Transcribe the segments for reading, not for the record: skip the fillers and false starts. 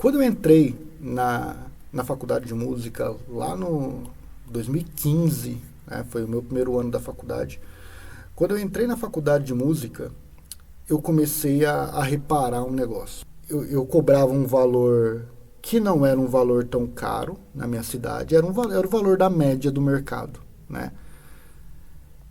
Quando eu entrei na faculdade de música, lá no 2015, né, foi o meu primeiro ano da faculdade. Quando eu entrei na faculdade de música, eu comecei a reparar um negócio. Eu cobrava um valor que não era um valor tão caro na minha cidade, era o valor da média do mercado, né?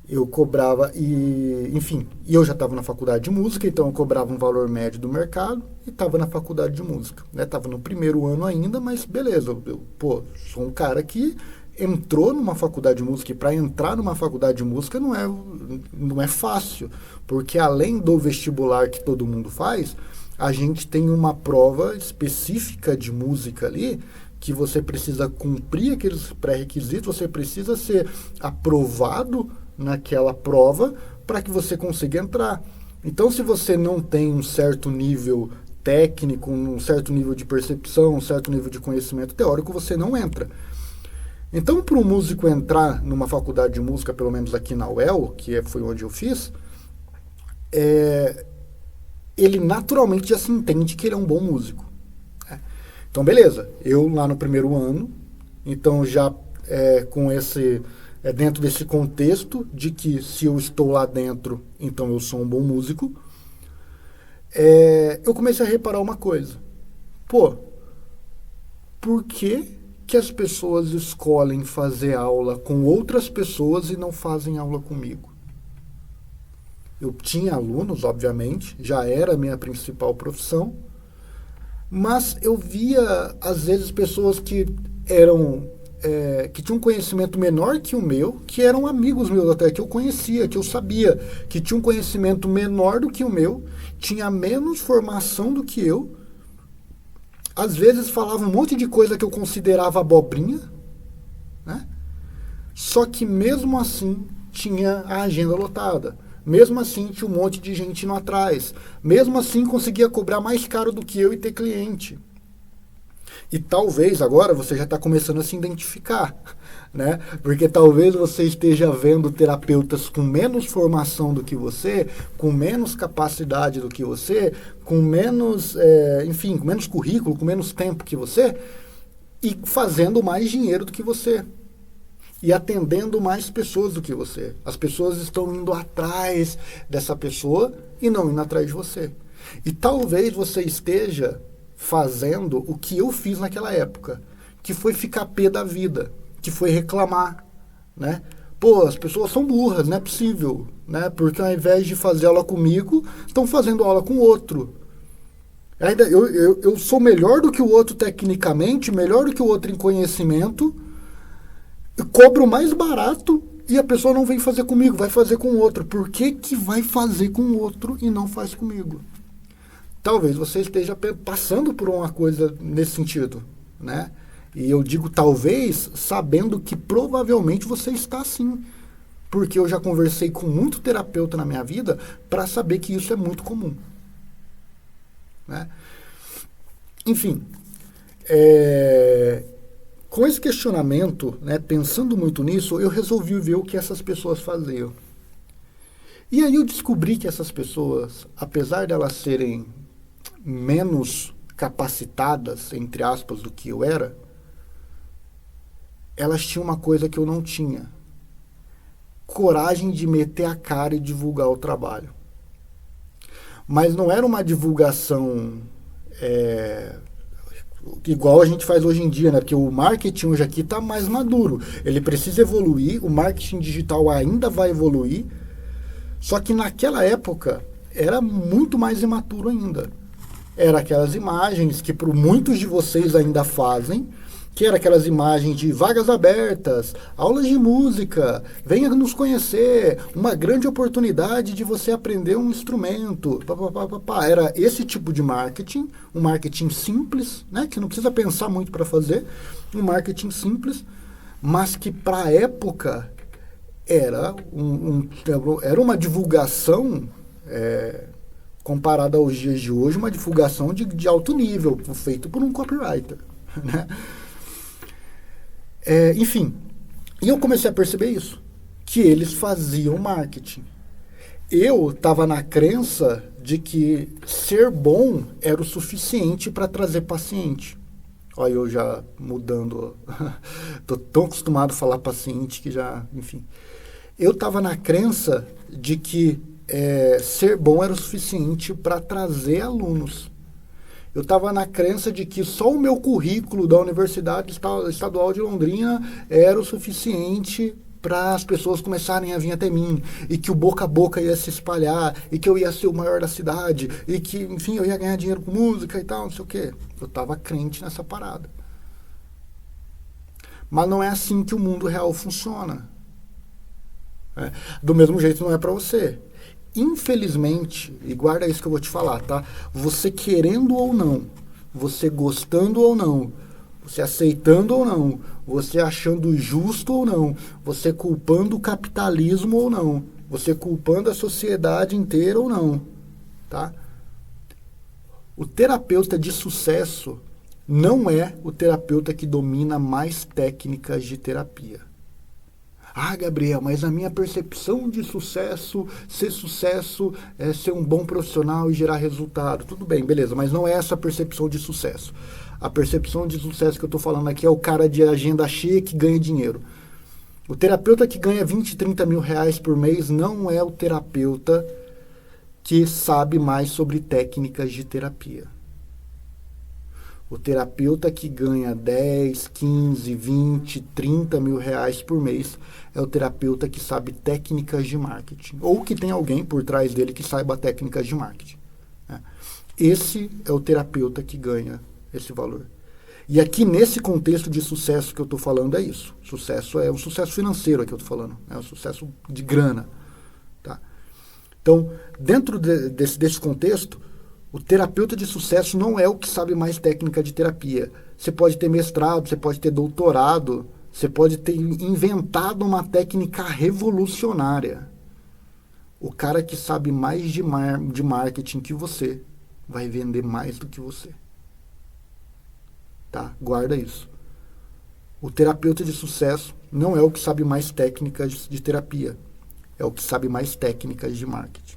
Eu cobrava enfim, eu já estava na faculdade de música, então eu cobrava um valor médio do mercado e estava na faculdade de música, né? Estava no primeiro ano ainda, mas beleza, pô, sou um cara que entrou numa faculdade de música, e para entrar numa faculdade de música não é fácil, porque além do vestibular que todo mundo faz, a gente tem uma prova específica de música ali, que você precisa cumprir aqueles pré-requisitos, você precisa ser aprovado naquela prova para que você consiga entrar. Então, se você não tem um certo nível técnico, um certo nível de percepção, um certo nível de conhecimento teórico, você não entra. Então, para um músico entrar numa faculdade de música, pelo menos aqui na UEL, foi onde eu fiz, ele naturalmente já se entende que ele é um bom músico. Né? Então, beleza, eu lá no primeiro ano, então já com dentro desse contexto de que se eu estou lá dentro, então eu sou um bom músico, eu comecei a reparar uma coisa. Pô, por que as pessoas escolhem fazer aula com outras pessoas e não fazem aula comigo? Eu tinha alunos, obviamente, já era a minha principal profissão, mas eu via, às vezes, pessoas que que tinham um conhecimento menor que o meu, que eram amigos meus até, que eu conhecia, que eu sabia, que tinham um conhecimento menor do que o meu, tinha menos formação do que eu, às vezes falava um monte de coisa que eu considerava abobrinha, né? Só que mesmo assim tinha a agenda lotada. Mesmo assim tinha um monte de gente indo atrás. Mesmo assim conseguia cobrar mais caro do que eu e ter cliente. E talvez agora você já está começando a se identificar, né? Porque talvez você esteja vendo terapeutas com menos formação do que você, com menos capacidade do que você, com menos, enfim, com menos currículo, com menos tempo que você, e fazendo mais dinheiro do que você. E atendendo mais pessoas do que você. As pessoas estão indo atrás dessa pessoa e não indo atrás de você. E talvez você esteja fazendo o que eu fiz naquela época, que foi ficar pé da vida, que foi reclamar, né? Pô, as pessoas são burras, não é possível, né? Porque ao invés de fazer aula comigo, estão fazendo aula com outro. Ainda eu sou melhor do que o outro tecnicamente, melhor do que o outro em conhecimento, eu cobro mais barato e a pessoa não vem fazer comigo, vai fazer com o outro. Por que vai fazer com o outro e não faz comigo? Talvez você esteja passando por uma coisa nesse sentido, né? E eu digo talvez, sabendo que provavelmente você está assim. Porque eu já conversei com muito terapeuta na minha vida para saber que isso é muito comum. Né? Enfim, com esse questionamento, né, pensando muito nisso, eu resolvi ver o que essas pessoas faziam. E aí eu descobri que essas pessoas, apesar de elas serem menos capacitadas, entre aspas, do que eu era, elas tinham uma coisa que eu não tinha: coragem de meter a cara e divulgar o trabalho. Mas não era uma divulgação igual a gente faz hoje em dia, né? Porque o marketing hoje aqui está mais maduro. Ele precisa evoluir, o marketing digital ainda vai evoluir, só que naquela época era muito mais imaturo ainda. Era aquelas imagens que muitos de vocês ainda fazem, que era aquelas imagens de vagas abertas, aulas de música, venha nos conhecer, uma grande oportunidade de você aprender um instrumento. Era esse tipo de marketing, um marketing simples, né, que não precisa pensar muito para fazer, um marketing simples, mas que para a época era uma divulgação, comparada aos dias de hoje, uma divulgação de alto nível, feito por um copywriter, né? Enfim, e eu comecei a perceber isso, que eles faziam marketing. Eu estava na crença de que ser bom era o suficiente para trazer paciente. Olha, eu já mudando, tô tão acostumado a falar paciente que já, enfim. Eu estava na crença de que ser bom era o suficiente para trazer alunos. Eu estava na crença de que só o meu currículo da Universidade Estadual de Londrina era o suficiente para as pessoas começarem a vir até mim, e que o boca a boca ia se espalhar, e que eu ia ser o maior da cidade, e que, enfim, eu ia ganhar dinheiro com música e tal, não sei o quê. Eu estava crente nessa parada. Mas não é assim que o mundo real funciona. Do mesmo jeito não é para você. Infelizmente, e guarda isso que eu vou te falar, tá? Você querendo ou não, você gostando ou não, você aceitando ou não, você achando justo ou não, você culpando o capitalismo ou não, você culpando a sociedade inteira ou não, tá? O terapeuta de sucesso não é o terapeuta que domina mais técnicas de terapia. Ah, Gabriel, mas a minha percepção de sucesso é ser um bom profissional e gerar resultado. Tudo bem, beleza, mas não é essa a percepção de sucesso. A percepção de sucesso que eu estou falando aqui é o cara de agenda cheia que ganha dinheiro. O terapeuta que ganha 20, 30 mil reais por mês não é o terapeuta que sabe mais sobre técnicas de terapia. O terapeuta que ganha 10, 15, 20, 30 mil reais por mês é o terapeuta que sabe técnicas de marketing. Ou que tem alguém por trás dele que saiba técnicas de marketing. Esse é o terapeuta que ganha esse valor. E aqui nesse contexto de sucesso que eu estou falando é isso. Sucesso é um sucesso financeiro que eu estou falando. É um sucesso de grana. Tá? Então, dentro desse contexto, o terapeuta de sucesso não é o que sabe mais técnica de terapia. Você pode ter mestrado, você pode ter doutorado, você pode ter inventado uma técnica revolucionária. O cara que sabe mais de marketing que você vai vender mais do que você. Tá? Guarda isso. O terapeuta de sucesso não é o que sabe mais técnicas de terapia. É o que sabe mais técnicas de marketing.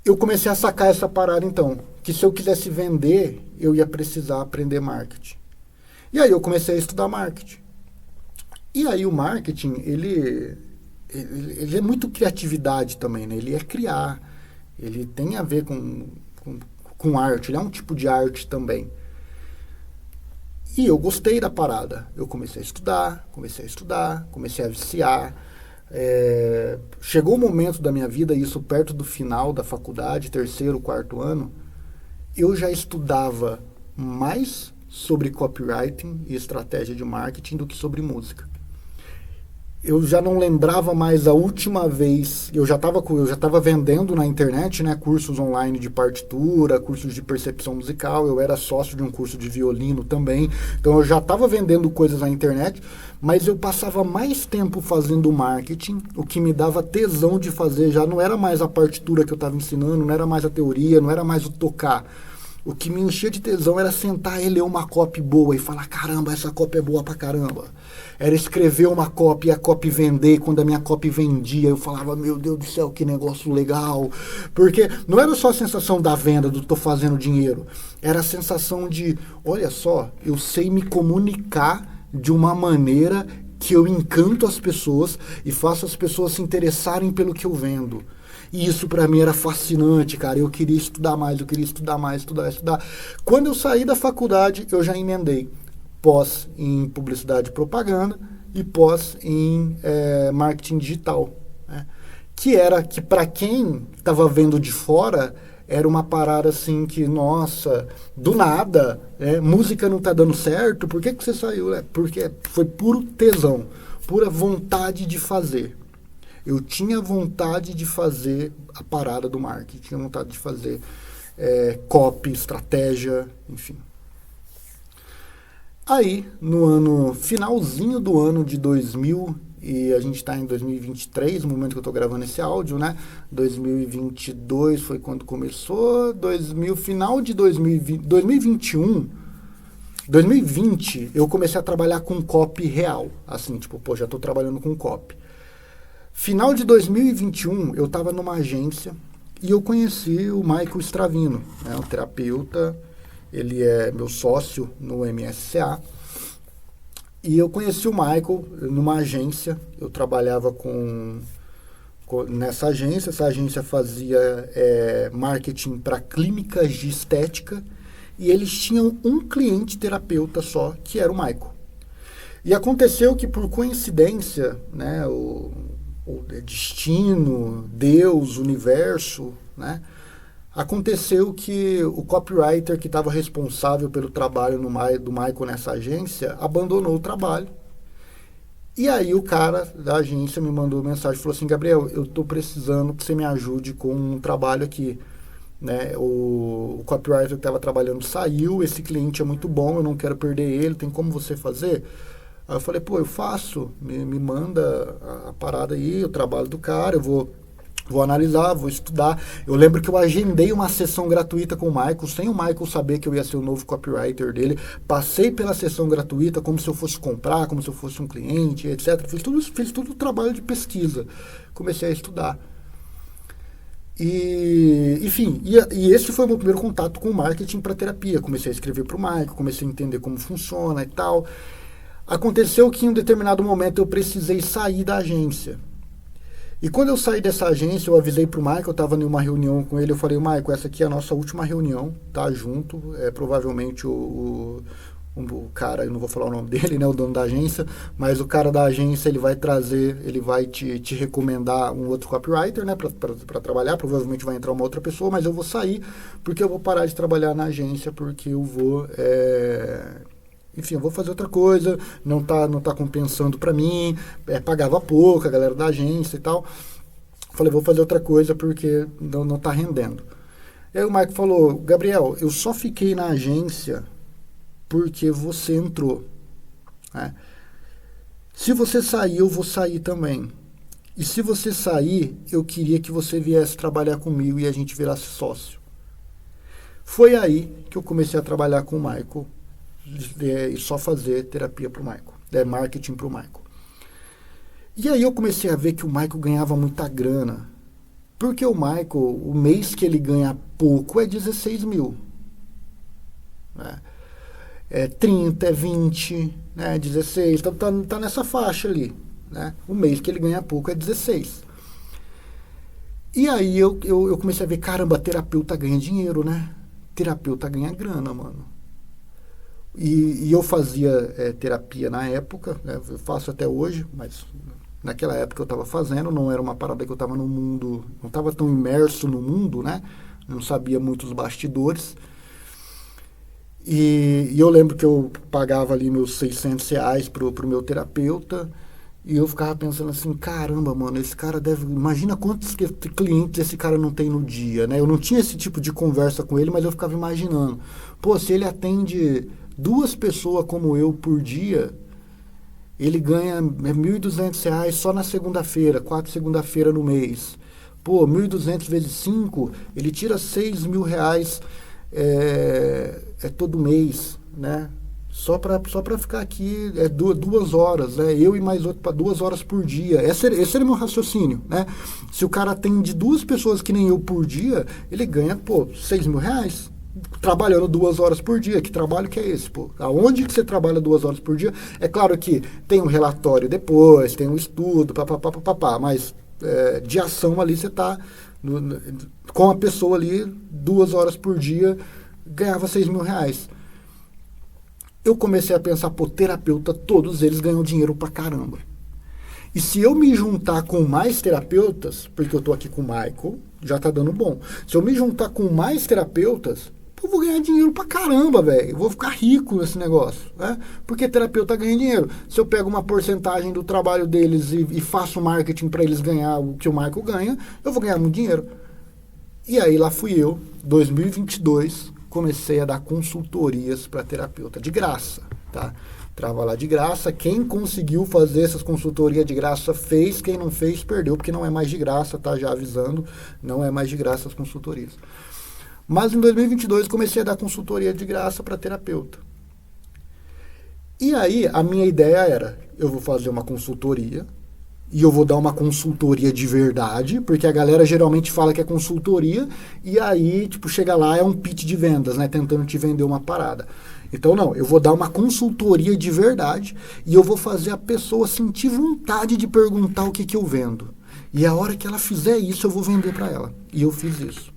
Eu comecei a sacar essa parada, então, que se eu quisesse vender, eu ia precisar aprender marketing. E aí eu comecei a estudar marketing. E aí o marketing, ele é muito criatividade também, né? Ele é criar, ele tem a ver com arte, ele é um tipo de arte também. E eu gostei da parada. Eu comecei a estudar, comecei a viciar. Chegou o momento da minha vida, isso perto do final da faculdade, terceiro, quarto ano, eu já estudava mais sobre copywriting e estratégia de marketing do que sobre música. Eu já não lembrava mais a última vez, eu já estava vendendo na internet, né, cursos online de partitura, cursos de percepção musical, eu era sócio de um curso de violino também, então eu já estava vendendo coisas na internet, mas eu passava mais tempo fazendo marketing, o que me dava tesão de fazer, já não era mais a partitura que eu estava ensinando, não era mais a teoria, não era mais o tocar. O que me enchia de tesão era sentar e ler uma copy boa e falar, caramba, essa copy é boa pra caramba. Era escrever uma copy e a copy vender. Quando a minha copy vendia, eu falava, meu Deus do céu, que negócio legal. Porque não era só a sensação da venda, do tô fazendo dinheiro. Era a sensação de, olha só, eu sei me comunicar de uma maneira que eu encanto as pessoas e faço as pessoas se interessarem pelo que eu vendo. E isso pra mim era fascinante, cara. Eu queria estudar mais, estudar. Quando eu saí da faculdade, eu já emendei pós em publicidade e propaganda e pós em marketing digital. Né? Que para quem estava vendo de fora, era uma parada assim que, nossa, do nada, música não tá dando certo, por que você saiu? Porque foi puro tesão, pura vontade de fazer. Eu tinha vontade de fazer a parada do marketing, tinha vontade de fazer copy, estratégia, enfim. Aí, no finalzinho do ano de 2000, e a gente está em 2023, no momento que eu estou gravando esse áudio, né? 2022 foi quando começou, final de 2021, 2020, eu comecei a trabalhar com copy real, assim, tipo, pô, já estou trabalhando com copy. Final de 2021, eu estava numa agência e eu conheci o Michael Stravino, né, um terapeuta, ele é meu sócio no MSCA. E eu conheci o Michael numa agência, eu trabalhava nessa agência, essa agência fazia marketing para clínicas de estética, e eles tinham um cliente terapeuta só, que era o Michael. E aconteceu que, por coincidência, né, o destino, Deus, o universo, né, aconteceu que o copywriter que estava responsável pelo trabalho do Michael nessa agência abandonou o trabalho. E aí o cara da agência me mandou mensagem e falou assim: Gabriel, eu estou precisando que você me ajude com um trabalho aqui. Né? O copywriter que estava trabalhando saiu, esse cliente é muito bom, eu não quero perder ele, tem como você fazer? Aí eu falei, pô, eu faço, me manda a parada aí, o trabalho do cara, eu vou analisar, vou estudar. Eu lembro que eu agendei uma sessão gratuita com o Michael, sem o Michael saber que eu ia ser o novo copywriter dele. Passei pela sessão gratuita como se eu fosse comprar, como se eu fosse um cliente, etc. Fiz todo o trabalho de pesquisa. Comecei a estudar. E, enfim, e esse foi o meu primeiro contato com o marketing para terapia. Comecei a escrever para o Michael, comecei a entender como funciona e tal. Aconteceu que em um determinado momento eu precisei sair da agência. E quando eu saí dessa agência, eu avisei pro Michael, eu estava em uma reunião com ele, eu falei, Michael, essa aqui é a nossa última reunião, tá, junto, provavelmente o cara, eu não vou falar o nome dele, né, o dono da agência, mas o cara da agência, ele vai trazer, ele vai te recomendar um outro copywriter, né, para trabalhar, provavelmente vai entrar uma outra pessoa, mas eu vou sair, porque eu vou parar de trabalhar na agência, porque eu vou... enfim, eu vou fazer outra coisa, não tá compensando para mim, pagava pouco, a galera da agência e tal. Falei, vou fazer outra coisa porque não tá rendendo. E aí o Michael falou, Gabriel, eu só fiquei na agência porque você entrou. Né? Se você sair, eu vou sair também. E se você sair, eu queria que você viesse trabalhar comigo e a gente virasse sócio. Foi aí que eu comecei a trabalhar com o Michael, e só fazer terapia para o Michael, marketing para o Michael. E aí eu comecei a ver que o Michael ganhava muita grana, porque o Michael, o mês que ele ganha pouco é 16 mil, né? 30, 20, né? 16, tá nessa faixa ali, né? O mês que ele ganha pouco é 16. E aí eu comecei a ver, caramba, terapeuta ganha dinheiro, né? Terapeuta ganha grana, mano. E eu fazia terapia na época, né? Eu faço até hoje, mas naquela época eu estava fazendo, não era uma parada que eu estava no mundo, não estava tão imerso no mundo, né? Não sabia muito os bastidores. E eu lembro que eu pagava ali meus R$ 600 pro meu terapeuta, e eu ficava pensando assim, caramba, mano, esse cara deve... Imagina quantos clientes esse cara não tem no dia, né? Eu não tinha esse tipo de conversa com ele, mas eu ficava imaginando. Pô, se ele atende 2 pessoas como eu por dia, ele ganha R$ 1.200 só na segunda-feira, 4 segunda-feira no mês. Pô, 1.200 vezes 5, ele tira R$ 6.000 todo mês, né? Só para ficar aqui 2 horas, né? Eu e mais outro para 2 horas por dia. Esse era o meu raciocínio, né? Se o cara atende 2 pessoas que nem eu por dia, ele ganha, pô, R$ 6.000. Trabalhando 2 horas por dia. Que trabalho que é esse, pô? Aonde que você trabalha 2 horas por dia? É claro que tem um relatório depois, tem um estudo, papapá, mas de ação ali você tá com a pessoa ali 2 horas por dia, ganhava R$ 6.000. Eu comecei a pensar, pô, terapeuta, todos eles ganham dinheiro pra caramba. E se eu me juntar com mais terapeutas, porque eu tô aqui com o Michael, já tá dando bom. Se eu me juntar com mais terapeutas, eu vou ganhar dinheiro pra caramba, velho. Eu vou ficar rico nesse negócio, né? Porque terapeuta ganha dinheiro. Se eu pego uma porcentagem do trabalho deles e faço marketing para eles ganhar o que o Michael ganha, eu vou ganhar muito dinheiro. E aí lá fui eu, 2022, comecei a dar consultorias para terapeuta, de graça, tá? Trabalhar de graça, quem conseguiu fazer essas consultorias de graça fez, quem não fez perdeu, porque não é mais de graça, tá? Já avisando, não é mais de graça as consultorias. Mas em 2022 comecei a dar consultoria de graça para terapeuta. E aí a minha ideia era, eu vou fazer uma consultoria e eu vou dar uma consultoria de verdade, porque a galera geralmente fala que é consultoria, e aí, tipo, chega lá, é um pitch de vendas, né? Tentando te vender uma parada. Então, não, eu vou dar uma consultoria de verdade, e eu vou fazer a pessoa sentir vontade de perguntar o que, que eu vendo. E a hora que ela fizer isso, eu vou vender para ela. E eu fiz isso.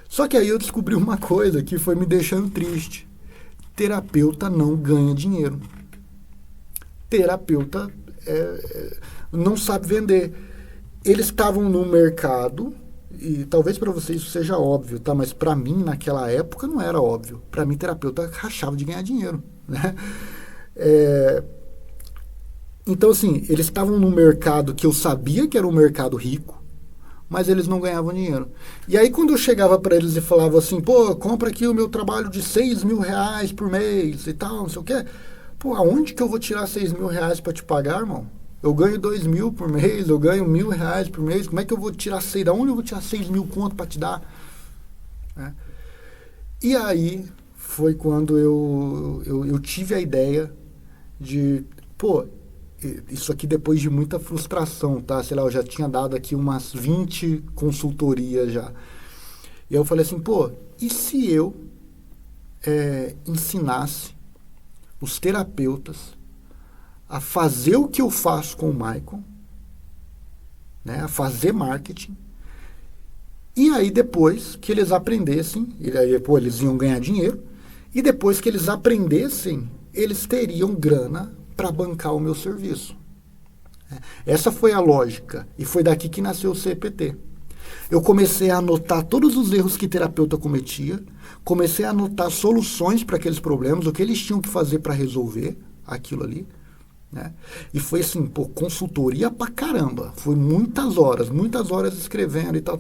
Só que aí eu descobri uma coisa que foi me deixando triste. Terapeuta não ganha dinheiro. Terapeuta não sabe vender. Eles estavam no mercado, e talvez para vocês isso seja óbvio, tá? Mas para mim, naquela época, não era óbvio. Para mim, terapeuta rachava de ganhar dinheiro, né? Então, assim, eles estavam no mercado que eu sabia que era um mercado rico, mas eles não ganhavam dinheiro. E aí, quando eu chegava para eles e falava assim, pô, compra aqui o meu trabalho de 6 mil reais por mês e tal, não sei o quê. Pô, aonde que eu vou tirar 6 mil reais para te pagar, irmão? Eu ganho 2 mil por mês, eu ganho 1.000 reais por mês. Como é que eu vou tirar 6? Da onde eu vou tirar 6 mil conto para te dar? E aí foi quando eu tive a ideia de, pô, isso aqui depois de muita frustração, tá? Sei lá, eu já tinha dado aqui umas 20 consultorias já. E eu falei assim, pô, e se eu ensinasse os terapeutas a fazer o que eu faço com o Michael, né, a fazer marketing, e aí depois que eles aprendessem, e aí, pô, eles iam ganhar dinheiro, e depois que eles aprendessem, eles teriam grana para bancar o meu serviço. Essa foi a lógica, e foi daqui que nasceu o CPT. Eu comecei a anotar todos os erros que terapeuta cometia, comecei a anotar soluções para aqueles problemas, o que eles tinham que fazer para resolver aquilo ali, né? E foi assim, pô, consultoria pra caramba. Foi muitas horas escrevendo e tal.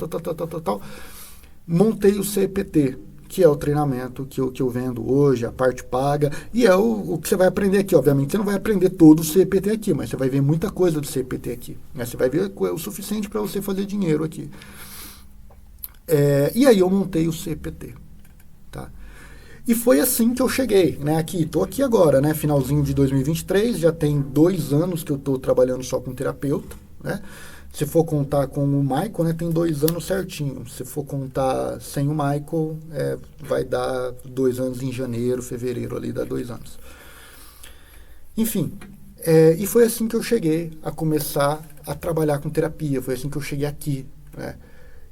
Montei o CPT, que é o treinamento que eu vendo hoje, a parte paga, e é o que você vai aprender aqui. Obviamente, você não vai aprender todo o CPT aqui, mas você vai ver muita coisa do CPT aqui, né? Você vai ver o suficiente para você fazer dinheiro aqui. E aí eu montei o CPT, tá? E foi assim que eu cheguei, né? Estou aqui agora, né? Finalzinho de 2023, já tem 2 anos que eu estou trabalhando só com terapeuta, né? Se for contar com o Michael, né, tem 2 anos certinho. Se for contar sem o Michael, vai dar 2 anos em janeiro, fevereiro, ali dá 2 anos. Enfim, e foi assim que eu cheguei a começar a trabalhar com terapia. Foi assim que eu cheguei aqui, né?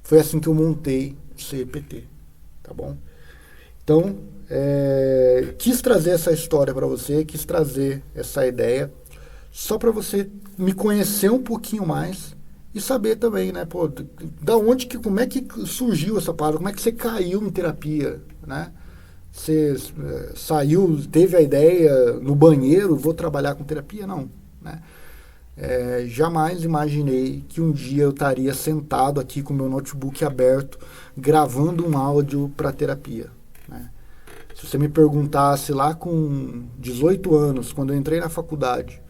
Foi assim que eu montei o CPT, tá bom? Então, quis trazer essa história para você, quis trazer essa ideia, só para você me conhecer um pouquinho mais e saber também, né, pô, da onde como é que surgiu essa parada, como é que você caiu em terapia, né? Você saiu, teve a ideia no banheiro, vou trabalhar com terapia? Não, né? Jamais imaginei que um dia eu estaria sentado aqui com meu notebook aberto, gravando um áudio para terapia, né? Se você me perguntasse lá com 18 anos, quando eu entrei na faculdade,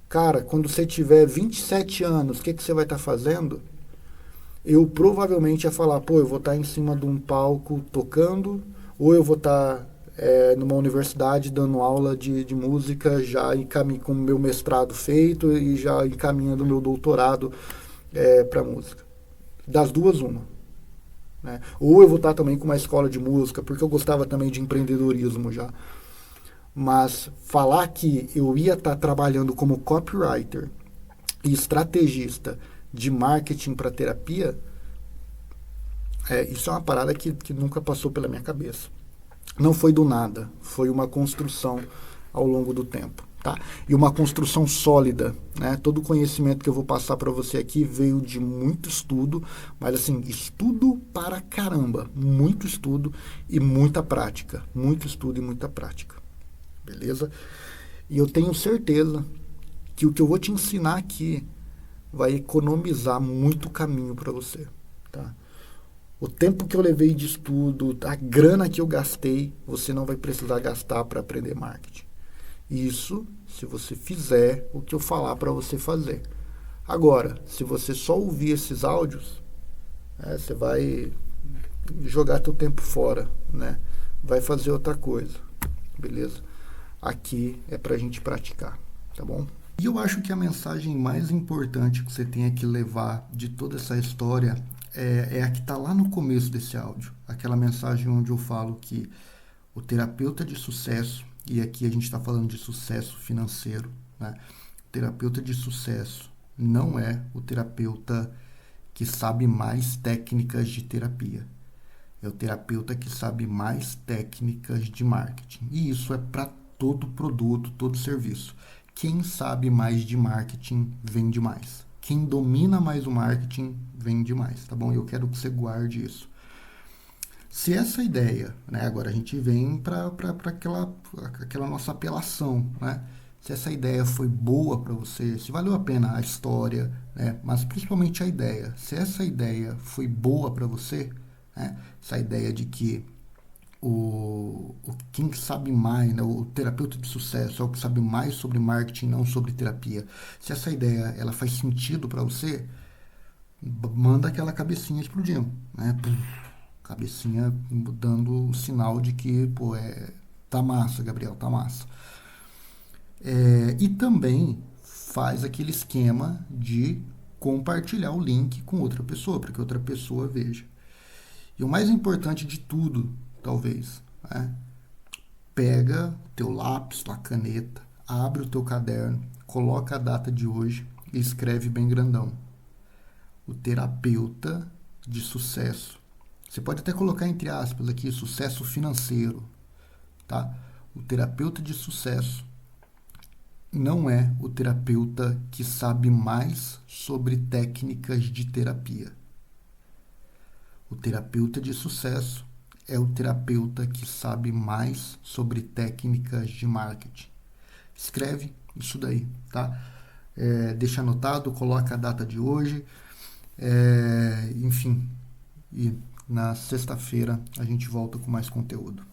cara, quando você tiver 27 anos, o que você vai estar fazendo? Eu provavelmente ia falar, pô, eu vou estar em cima de um palco tocando, ou eu vou estar numa universidade dando aula de música, já com o meu mestrado feito e já encaminhando o meu doutorado para música. Das duas, uma. Né? Ou eu vou estar também com uma escola de música, porque eu gostava também de empreendedorismo já. Mas falar que eu ia estar trabalhando como copywriter e estrategista de marketing para terapia, isso é uma parada que nunca passou pela minha cabeça. Não foi do nada, foi uma construção ao longo do tempo. Tá? E uma construção sólida, né? Todo o conhecimento que eu vou passar para você aqui veio de muito estudo, mas assim, estudo para caramba, muito estudo e muita prática, muito estudo e muita prática, beleza? E eu tenho certeza que o que eu vou te ensinar aqui vai economizar muito caminho para você, tá? O tempo que eu levei de estudo, a grana que eu gastei, você não vai precisar gastar para aprender marketing. Isso se você fizer o que eu falar para você fazer. Agora, se você só ouvir esses áudios, você vai jogar teu tempo fora, né? Vai fazer outra coisa, beleza? Aqui é pra gente praticar, tá bom? E eu acho que a mensagem mais importante que você tem que levar de toda essa história é a que está lá no começo desse áudio. Aquela mensagem onde eu falo que o terapeuta de sucesso, e aqui a gente está falando de sucesso financeiro, né? O terapeuta de sucesso não é o terapeuta que sabe mais técnicas de terapia. É o terapeuta que sabe mais técnicas de marketing. E isso é para todo produto, todo serviço. Quem sabe mais de marketing vende mais. Quem domina mais o marketing vende mais, tá bom? Eu quero que você guarde isso. Se essa ideia, né, agora a gente vem para aquela nossa apelação, né? Se essa ideia foi boa para você, se valeu a pena a história, né, mas principalmente a ideia. Se essa ideia foi boa para você, né, essa ideia de que quem sabe mais, né, o terapeuta de sucesso é o que sabe mais sobre marketing, não sobre terapia. Se essa ideia ela faz sentido para você, manda aquela cabecinha explodindo, né? Cabecinha dando o sinal de que, pô, tá massa, Gabriel, tá massa. E também faz aquele esquema de compartilhar o link com outra pessoa, para que outra pessoa veja. E o mais importante de tudo, talvez, né? Pega o teu lápis, tua caneta, abre o teu caderno, coloca a data de hoje e escreve bem grandão. O terapeuta de sucesso. Você pode até colocar entre aspas aqui, sucesso financeiro, tá? O terapeuta de sucesso não é o terapeuta que sabe mais sobre técnicas de terapia. O terapeuta de sucesso é o terapeuta que sabe mais sobre técnicas de marketing. Escreve isso daí, tá? Deixa anotado, coloca a data de hoje, enfim. E na sexta-feira a gente volta com mais conteúdo.